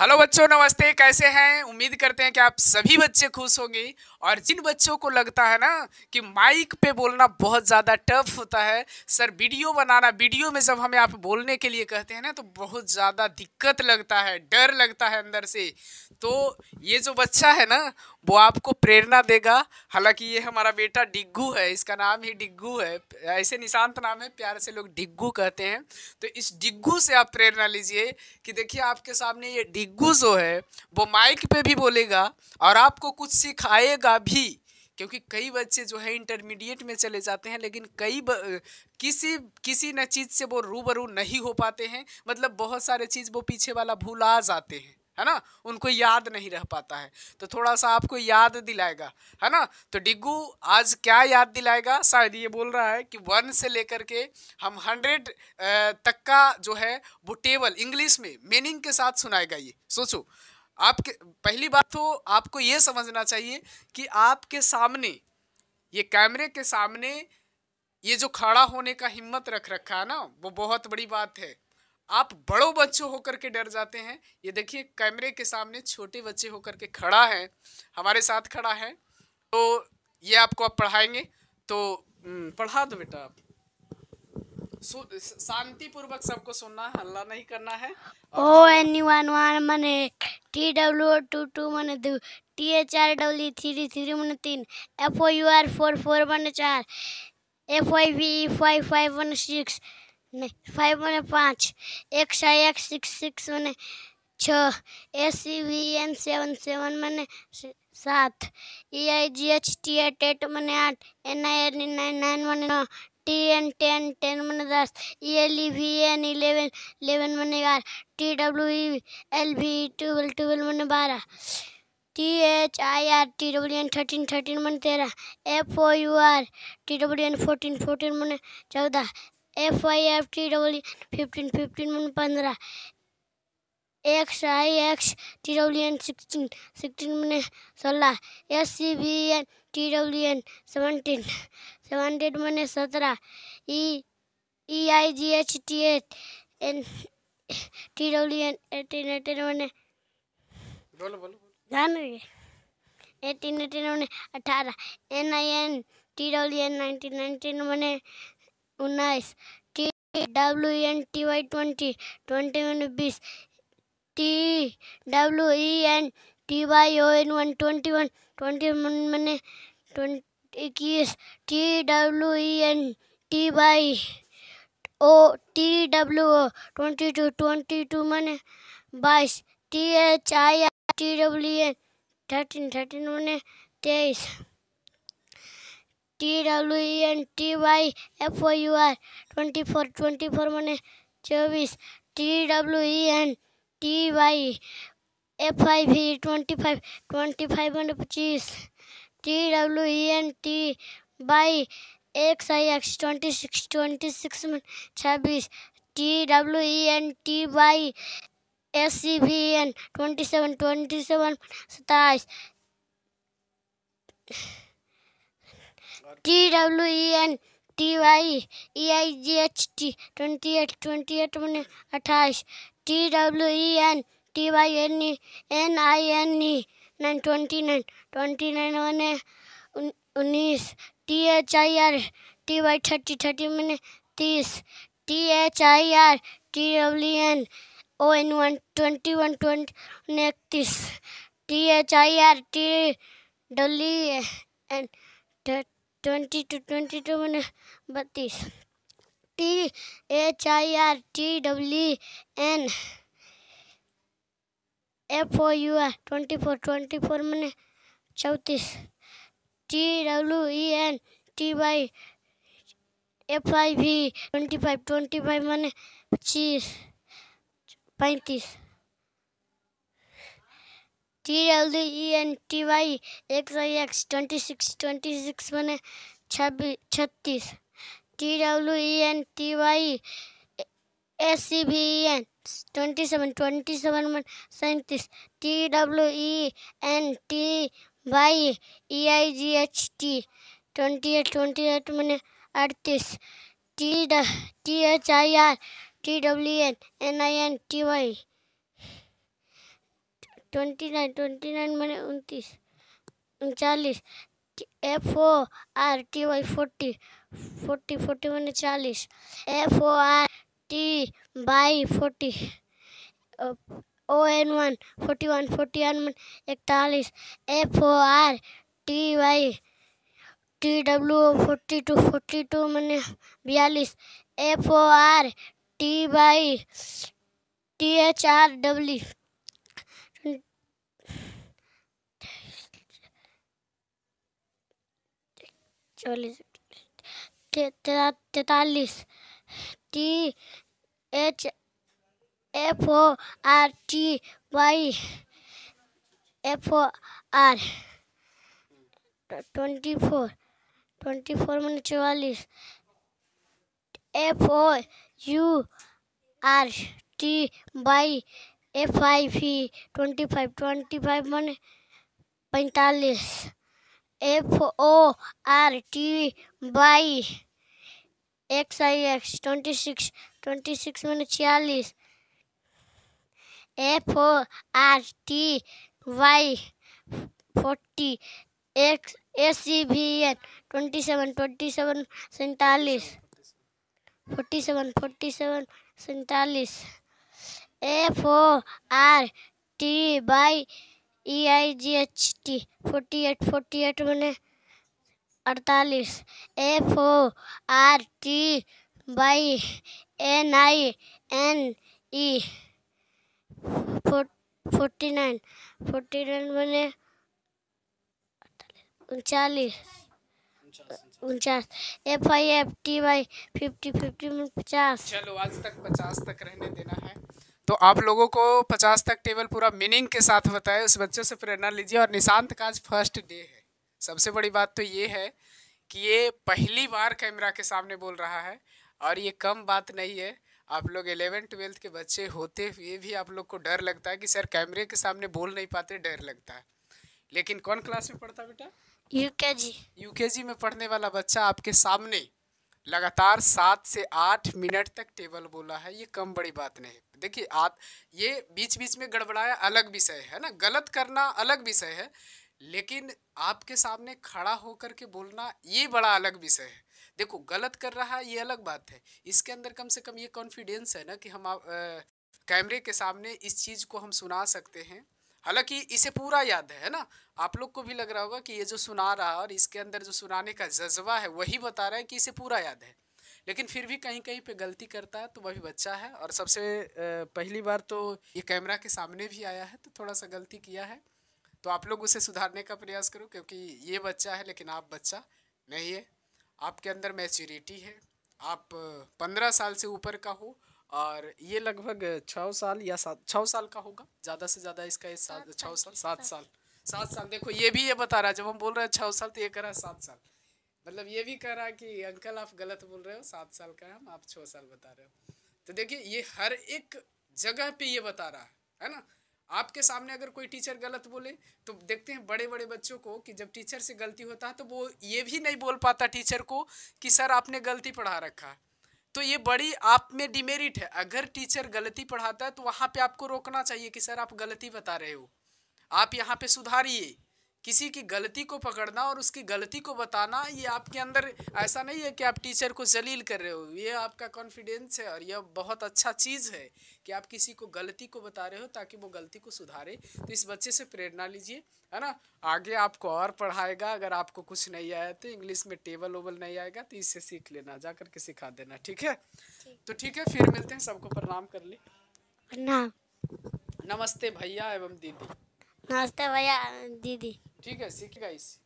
Hello बच्चों, नमस्ते। कैसे हैं? उम्मीद करते हैं कि आप सभी बच्चे खुश होंगे। और जिन बच्चों को लगता है ना कि माइक पे बोलना बहुत ज़्यादा टफ होता है, सर वीडियो बनाना, वीडियो में जब हमें आप बोलने के लिए कहते हैं ना तो बहुत ज़्यादा दिक्कत लगता है, डर लगता है अंदर से। तो ये जो बच्चा है ना वो आपको प्रेरणा देगा। हालांकि ये हमारा बेटा डिग्गू है, इसका नाम ही डिग्गू है। ऐसे निशांत नाम है, प्यार से लोग डिग्गू कहते हैं। तो इस डिग्गू से आप प्रेरणा लीजिए कि देखिए आपके सामने ये डिग्गू जो है वो माइक पे भी बोलेगा और आपको कुछ सिखाएगा भी। क्योंकि कई बच्चे जो है इंटरमीडिएट में चले जाते हैं, लेकिन किसी किसी न चीज़ से वो रूबरू नहीं हो पाते हैं। मतलब बहुत सारे चीज़ वो पीछे वाला भूला जाते हैं, है ना, उनको याद नहीं रह पाता है। तो थोड़ा सा आपको याद दिलाएगा, है ना। तो डिग्गू आज क्या याद दिलाएगा? शायद ये बोल रहा है कि 1 से लेकर के हम 100 तक का जो है वो टेबल इंग्लिश में मीनिंग के साथ सुनाएगा। ये सोचो, आपके पहली बात तो आपको ये समझना चाहिए कि आपके सामने, ये कैमरे के सामने, ये जो खड़ा होने का हिम्मत रख रखा है ना वो बहुत बड़ी बात है। आप बड़ों बच्चों होकर के डर जाते हैं। ये देखिए कैमरे के सामने छोटे बच्चे होकर के खड़ा है, हमारे साथ खड़ा है। तो ये आपको आप पढ़ाएंगे तो पढ़ा दो बेटा आप। शांति पूर्वक सबको सुनना है, हल्ला नहीं करना है। ओ एन वन मने टी डब्ल्यू टू टू मने 2 T H R W three three मने 3 एफ ओ यू आर 4 मने 4 एफ आई वी 5 मने 6 5 मने 5 एक्स आई एक्स 6 मने 6 एस सी वी एन 7 मने 7 ई आई जी एच टी 8 मने 8 N I N 9 मने 9 T N 10 मने 10 E L E V N 11 मने 11 T W E L V 12 मने 12 T H I R T W N 13 मने 13 F O U R T W N 14 मने 14 F I F T W N 15 मने 15 X I X T W N 16 मने 16 S C B N T W N 17 मने 17 E I G H T eight N T W N 18 मने बोलो जान रही 18 मने 18 N I N T W N 19 मने 19 T W N T Y 20 मने 20 T W E N T Y O N 21 मने 21 T W E N T Y O T W O 22 मने 22 T H I R T W N 13 मने 23 T W E N T Y F O U R 24 मने 24 T W E N T Y F I V 25 मने 25 T W E N T Y X I X 26 मने 26 T W E N T Y S C V N 27 मने 27 T W E N T Y E I G H T 28 मने 28 T W E N T Y N I N E 29 मने 19 T H I R T Y 30 मने 30 T H I R T W N O N 21 मने 31 T H I R T W N 22 मने 32 T H I R T W N F O U R 24 मने 34 T W E N T Y F I V 25 मने 35 T W E N T Y X I X 26 मने 36 T W E N T Y S C B N 27 मने 37 T W E N T Y E I G H T 28 मने 38 T H I R T W N I N T Y 29 मैंने 29 39 FORTY 40 मैंने 40 FORTY 40 ON1 41 मैंने 41 FORTY TW 42 मैंने 42 FORTY THRW 43 THFORTY FOR 24 मैंने 44 FOURTY 25 मैंने 45 FORTY XIX 26 मैंने 46 FORTY 40 SCVN 27 47 FORTY EIGHT 48 मैंने 48 FORTY NINE 49 मैंने 39 FIFTY 50 में 50। चलो आज तक 50 तक रहने देना है। तो आप लोगों को 50 तक टेबल पूरा मीनिंग के साथ बताए, उस बच्चों से प्रेरणा लीजिए। और निशांत का आज फर्स्ट डे है। सबसे बड़ी बात तो ये है कि ये पहली बार कैमरा के सामने बोल रहा है, और ये कम बात नहीं है। आप लोग 11th-12th के बच्चे होते हुए भी आप लोग को डर लगता है कि सर कैमरे के सामने बोल नहीं पाते, डर लगता है। लेकिन कौन क्लास में पढ़ता बेटा? यूकेजी में पढ़ने वाला बच्चा आपके सामने लगातार 7 से 8 मिनट तक टेबल बोला है। ये कम बड़ी बात नहीं है। देखिए आप ये बीच बीच में गड़बड़ाया अलग विषय है ना, गलत करना अलग विषय है, लेकिन आपके सामने खड़ा होकर के बोलना ये बड़ा अलग विषय है। देखो गलत कर रहा है ये अलग बात है, इसके अंदर कम से कम ये कॉन्फिडेंस है ना कि हम कैमरे के सामने इस चीज़ को हम सुना सकते हैं। हालांकि इसे पूरा याद है ना, आप लोग को भी लग रहा होगा कि ये जो सुना रहा और इसके अंदर जो सुनाने का जज्बा है वही बता रहा है कि इसे पूरा याद है, लेकिन फिर भी कहीं कहीं पे गलती करता है, तो वही बच्चा है। और सबसे पहली बार तो ये कैमरा के सामने भी आया है, तो थोड़ा सा गलती किया है, तो आप लोग उसे सुधारने का प्रयास करो, क्योंकि ये बच्चा है लेकिन आप बच्चा नहीं है। आपके अंदर मैच्योरिटी है, आप 15 साल से ऊपर का हो, और ये लगभग 6 साल या 6 साल का होगा, ज़्यादा से ज़्यादा इसका 6 साल 7 साल। देखो ये भी ये बता रहा है, जब हम बोल रहे हैं 6 साल तो ये कह रहा है 7 साल, मतलब ये भी कह रहा है कि अंकल आप गलत बोल रहे हो, 7 साल का है हम, आप 6 साल बता रहे हो। तो देखिए ये हर एक जगह पे ये बता रहा है ना। आपके सामने अगर कोई टीचर गलत बोले तो देखते हैं बड़े बड़े बच्चों को कि जब टीचर से गलती होता है तो वो ये भी नहीं बोल पाता टीचर को कि सर आपने गलती पढ़ा रखा है। तो ये बड़ी आप में डिमेरिट है। अगर टीचर गलती पढ़ाता है तो वहाँ पे आपको रोकना चाहिए कि सर आप गलती बता रहे हो, आप यहाँ पे सुधारिए। किसी की गलती को पकड़ना और उसकी गलती को बताना, ये आपके अंदर ऐसा नहीं है कि आप टीचर को जलील कर रहे हो, ये आपका कॉन्फिडेंस है, और यह बहुत अच्छा चीज़ है कि आप किसी को गलती को बता रहे हो ताकि वो गलती को सुधारे। तो इस बच्चे से प्रेरणा लीजिए, है ना। आगे आपको और पढ़ाएगा, अगर आपको कुछ नहीं आया तो इंग्लिश में टेबल ओबल नहीं आएगा तो इससे सीख लेना, जा करके सिखा देना, ठीक है। तो ठीक है, फिर मिलते हैं, सबको प्रणाम कर ले। प्रणाम। नमस्ते भैया एवं दीदी। नमस्ते भैया दीदी। ठीक है, सीखेगा इससे।